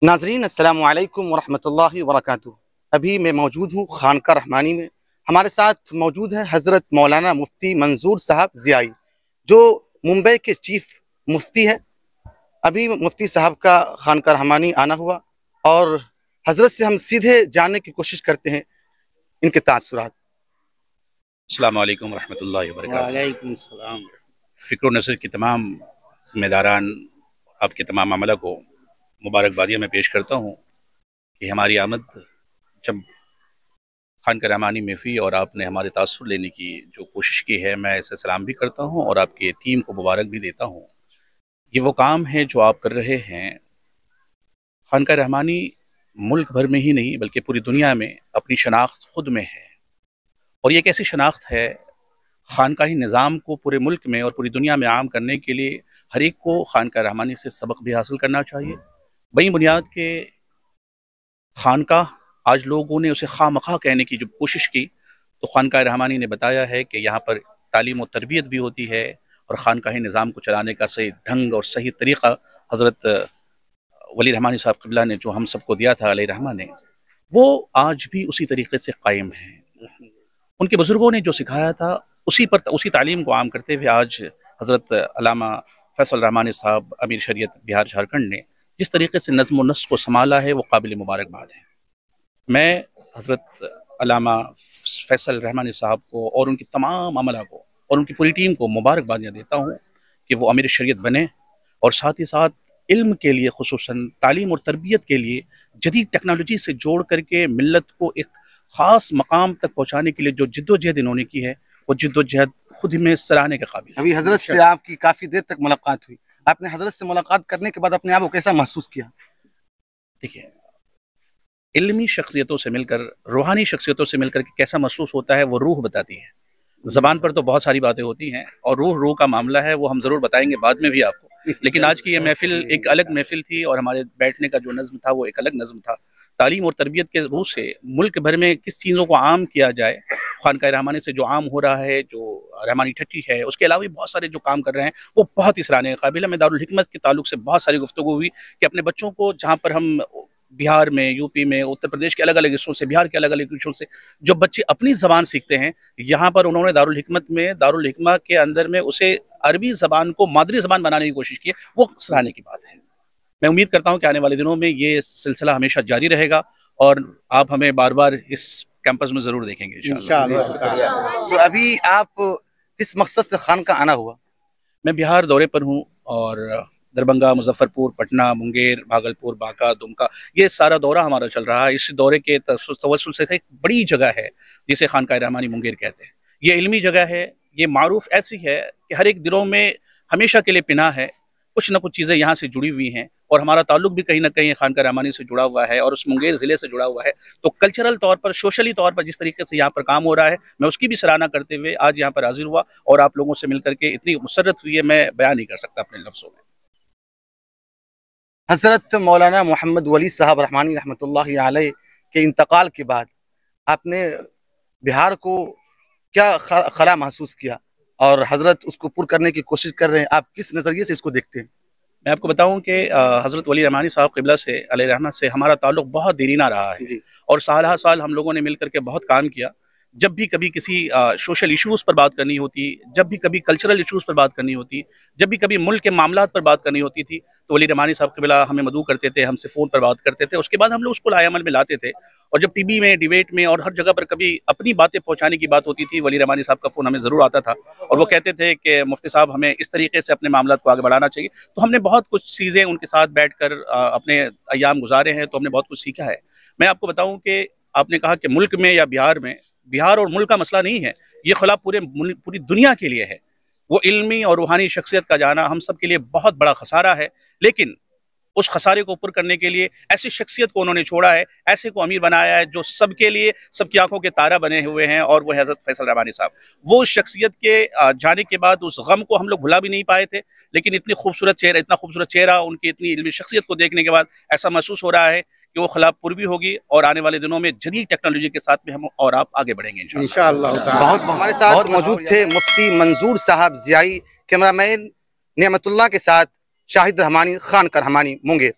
नाजरीन अस्सलामु अलैकुम वरहमतुल्लाहि वबरकातुहू। अभी मैं मौजूद हूँ खानका रहमानी में। हमारे साथ मौजूद है हज़रत मौलाना मुफ्ती मंजूर साहब ज़ियाई, जो मुंबई के चीफ मुफ्ती है। अभी मुफ्ती साहब का खानका रहमानी आना हुआ और हज़रत से हम सीधे जानने की कोशिश करते हैं इनके तासुरात। अस्सलामु अलैकुम रहमतुल्लाहि व बरकातुहू। वालेकुम सलाम। फ़िक्र नसर की तमाम ज़िम्मेदारान, आपके तमाम अमला को मुबारकबादियाँ मैं पेश करता हूँ कि हमारी आमद जब खानका रहमानी में हुई और आपने हमारे तासुर लेने की जो कोशिश की है, मैं इसे सलाम भी करता हूँ और आपकी टीम को मुबारक भी देता हूँ। ये वो काम है जो आप कर रहे हैं। खानका रहमानी मुल्क भर में ही नहीं बल्कि पूरी दुनिया में अपनी शनाख्त खुद में है, और ये एक ऐसी शनाख्त है, खानकाही निज़ाम को पूरे मुल्क में और पूरी दुनिया में आम करने के लिए हर एक को खानका रहमानी से सबक भी हासिल करना चाहिए। बई बुनियाद के खानका आज लोगों ने उसे खामखा कहने की जो कोशिश की, तो खानका रहमानी ने बताया है कि यहाँ पर तालीम और तरबियत भी होती है, और खानकाही निज़ाम को चलाने का सही ढंग और सही तरीक़ा हज़रत वली रहमानी साहब क़िबला ने जो हम सबको दिया था अलैहि रहमा ने, वो आज भी उसी तरीक़े से कायम है। उनके बुज़ुर्गों ने जो सिखाया था उसी तालीम को आम करते हुए आज हज़रत अल्लामा फैसल रहमानी साहब अमीर शरीयत बिहार झारखंड ने जिस तरीके से नज़्म व नस्क़ को संभाला है, वो काबिल मुबारकबाद है। मैं हज़रत अल्लामा फैसल रहमानी साहब को और उनकी तमाम अमला को और उनकी पूरी टीम को मुबारकबादियाँ देता हूँ कि वो अमीर शरीयत बने, और साथ ही साथ इल्म के लिए, खुसूसन तालीम और तरबियत के लिए जदीद टेक्नोलॉजी से जोड़ करके मिल्लत को एक ख़ास मकाम तक पहुँचाने के लिए जो जिद्दोजहद इन्होंने की है, वो जिद्दोजहद खुद में सराहने के काबिल है। अभी हज़रत से आपकी काफ़ी देर तक मुलाकात हुई, आपने हज़रत से मुलाकात करने के बाद अपने आप को कैसा महसूस किया? देखिए, इल्मी शख्सियतों से मिलकर, रूहानी शख्सियतों से मिलकर के कैसा महसूस होता है, वो रूह बताती है। ज़बान पर तो बहुत सारी बातें होती हैं, और रूह का मामला है, वो हम ज़रूर बताएंगे बाद में भी आपको। लेकिन आज की ये महफ़िल एक अलग महफ़िल थी, और हमारे बैठने का जो नज़्म था वो एक अलग नज़्म था। तालीम और तरबियत के रूह से मुल्क भर में किस चीज़ों को आम किया जाए, खानका रहमानी से जो आम हो रहा है, जो रहमानी ठट्टी है, उसके अलावा भी बहुत सारे जो काम कर रहे हैं वो बहुत ही सराहने के काबिल है। मैं दारुल हिकमत के ताल्लुक से बहुत सारी गुफ्तगू हुई कि अपने बच्चों को, जहाँ पर हम बिहार में, यूपी में, उत्तर प्रदेश के अलग-अलग हिस्सों से, बिहार के अलग-अलग हिस्सों से जो बच्चे अपनी ज़बान सीखते हैं, यहाँ पर उन्होंने दारुल हिकमत में, दारुल हिकमा के अंदर में उसे अरबी ज़बान को मादरी ज़बान बनाने की कोशिश की है, वो सराहने की बात है। मैं उम्मीद करता हूँ कि आने वाले दिनों में ये सिलसिला हमेशा जारी रहेगा, और आप हमें बार-बार इस कैंपस में ज़रूर देखेंगे इंशाअल्लाह। तो अभी आप किस मकसद से खानका आना हुआ? मैं बिहार दौरे पर हूँ, और दरभंगा, मुजफ्फरपुर, पटना, मुंगेर, भागलपुर, बांका, दुमका, ये सारा दौरा हमारा चल रहा है। इस दौरे के तवस्सुल से एक बड़ी जगह है जिसे खानका रहमानी मुंगेर कहते हैं। ये इल्मी जगह है, ये मारूफ ऐसी है कि हर एक दिलों में हमेशा के लिए पिना है। कुछ न कुछ चीज़ें यहाँ से जुड़ी हुई हैं, और हमारा ताल्लुक भी कहीं न कहीं खानका रहमानी से जुड़ा हुआ है, और उस मुंगेर ज़िले से जुड़ा हुआ है। तो कल्चरल तौर पर, सोशली तौर पर जिस तरीके से यहाँ पर काम हो रहा है, मैं उसकी भी सराहना करते हुए आज यहाँ पर हाज़िर हुआ, और आप लोगों से मिलकर के इतनी मुसर्रत हुई है, मैं बयान नहीं कर सकता अपने लफ्ज़ों में। हज़रत मौलाना मोहम्मद वली साहब रहमानी रहमतुल्लाहि अलैह के इंतकाल के बाद आपने बिहार को क्या खला महसूस किया, और हज़रत उसको पूर्ण करने की कोशिश कर रहे हैं, आप किस नज़रिए से इसको देखते हैं? मैं आपको बताऊं कि हज़रत वली रहमानी साहब क़िबला से अलैहि रहमत से हमारा ताल्लुक़ बहुत देरीना रहा है, और साल हर साल हम लोगों ने मिल करके बहुत काम किया। जब भी कभी किसी सोशल इश्यूज़ पर बात करनी होती, जब भी कभी कल्चरल इश्यूज़ पर बात करनी होती, जब भी कभी मुल्क के मामलात पर बात करनी होती थी, तो वली रहमानी साहब क़िबला हमें मदऊ करते थे, हमसे फ़ोन पर बात करते थे। उसके बाद हम लोग उसको लाए अमल में लाते थे, और जब टीवी में, डिबेट में और हर जगह पर कभी अपनी बातें पहुँचाने की बात होती थी, वली रहमानी साहब का फ़ोन हमें ज़रूर आता था, और वो कहते थे कि मुफ्ती साहब, हमें इस तरीके से अपने मामलात को आगे बढ़ाना चाहिए। तो हमने बहुत कुछ चीज़ें उनके साथ बैठ कर अपने अय्याम गुजारे हैं, तो हमने बहुत कुछ सीखा है। मैं आपको बताऊँ कि आपने कहा कि मुल्क में या बिहार में, बिहार और मुल्क का मसला नहीं है, ये खिलाफ पूरी दुनिया के लिए है। वो इल्मी और रूहानी शख्सियत का जाना हम सब के लिए बहुत बड़ा खसारा है, लेकिन उस खसारे को पुर करने के लिए ऐसी शख्सियत को उन्होंने छोड़ा है, ऐसे को अमीर बनाया है जो सबके लिए, सबकी आंखों के तारा बने हुए हैं, और वो है हज़रत फैसल रहमानी साहब। वो शख्सियत के जाने के बाद उस गम को हम लोग भुला भी नहीं पाए थे, लेकिन इतनी खूबसूरत चेहरा, उनकी इतनी इल्मी शख्सियत को देखने के बाद ऐसा महसूस हो रहा है कि वो खिलाफ पुर भी होगी, और आने वाले दिनों में जदीद टेक्नोलॉजी के साथ में हम और आप आगे बढ़ेंगे इंशाअल्लाह। हमारे साथ मौजूद थे मुफ्ती मंजूर साहब ज़ियाई। कैमरामैन नियमतुल्लाह के साथ शाहिद रहमानी, खानका रहमानी, मुंगेर।